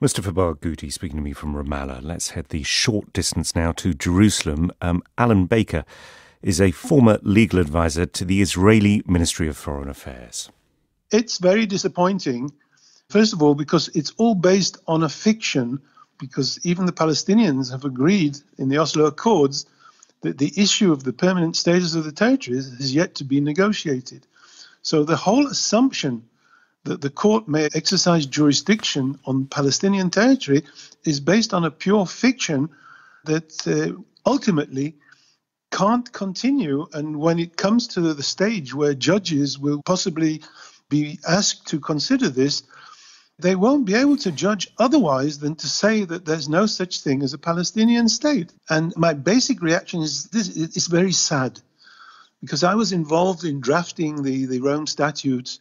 Mustafa Barghouti speaking to me from Ramallah. Let's head the short distance now to Jerusalem. Alan Baker is a former legal advisor to the Israeli Ministry of Foreign Affairs. It's very disappointing, first of all, because it's all based on a fiction, because even the Palestinians have agreed in the Oslo Accords that the issue of the permanent status of the territories has yet to be negotiated. So the whole assumption that the court may exercise jurisdiction on Palestinian territory is based on a pure fiction that ultimately can't continue. And when it comes to the stage where judges will possibly be asked to consider this, they won't be able to judge otherwise than to say that there's no such thing as a Palestinian state. And my basic reaction is this: it's very sad, because I was involved in drafting the Rome Statute,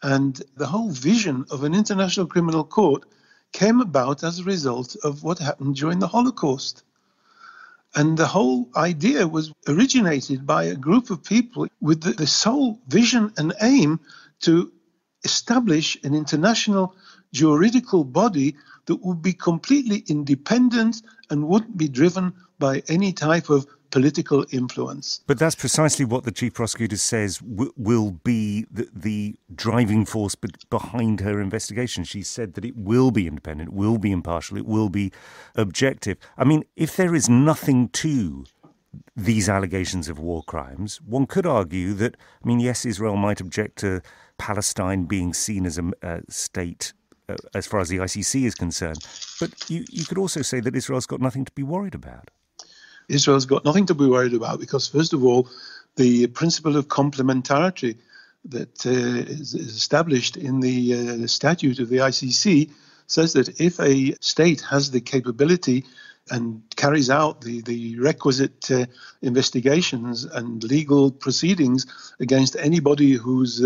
and the whole vision of an international criminal court came about as a result of what happened during the Holocaust. And the whole idea was originated by a group of people with the sole vision and aim to establish an international juridical body that would be completely independent and wouldn't be driven by any type of political influence. But that's precisely what the chief prosecutor says will be the driving force behind her investigation. She said that it will be independent, will be impartial, it will be objective. I mean, if there is nothing to these allegations of war crimes, one could argue that, I mean, yes, Israel might object to Palestine being seen as a state as far as the ICC is concerned, but you could also say that Israel's got nothing to be worried about. Israel's got nothing to be worried about because, first of all, the principle of complementarity that is established in the statute of the ICC says that if a state has the capability and carries out the requisite investigations and legal proceedings against anybody who's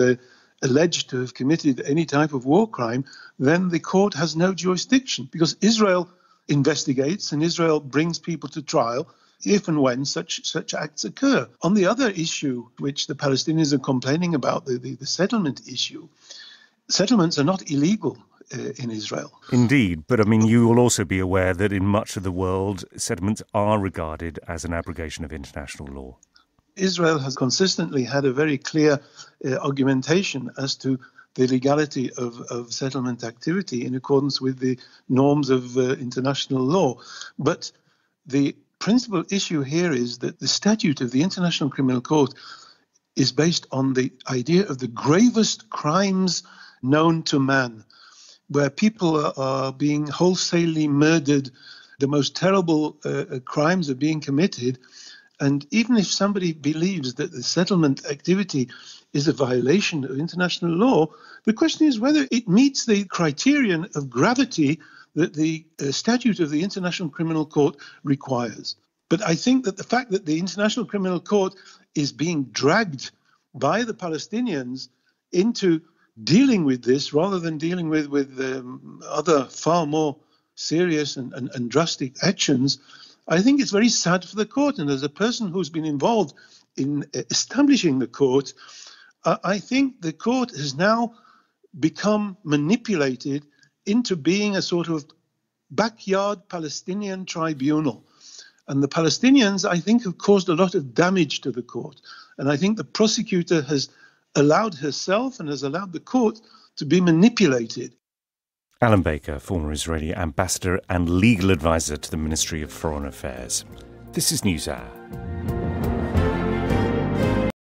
alleged to have committed any type of war crime, then the court has no jurisdiction, because Israel investigates and Israel brings people to trial if and when such acts occur. On the other issue, which the Palestinians are complaining about, the settlement issue, settlements are not illegal in Israel. Indeed, but I mean, you will also be aware that in much of the world, settlements are regarded as an abrogation of international law. Israel has consistently had a very clear argumentation as to the legality of settlement activity in accordance with the norms of international law. But the principal issue here is that the statute of the International Criminal Court is based on the idea of the gravest crimes known to man, where people are being wholesalely murdered, the most terrible crimes are being committed. And even if somebody believes that the settlement activity is a violation of international law, the question is whether it meets the criterion of gravity that the statute of the International Criminal Court requires. But I think that the fact that the International Criminal Court is being dragged by the Palestinians into dealing with this rather than dealing with other far more serious and drastic actions, I think it's very sad for the court. And as a person who's been involved in establishing the court, I think the court has now become manipulated into being a sort of backyard Palestinian tribunal. And the Palestinians, I think, have caused a lot of damage to the court. And I think the prosecutor has allowed herself and has allowed the court to be manipulated. Alan Baker, former Israeli ambassador and legal advisor to the Ministry of Foreign Affairs. This is NewsHour.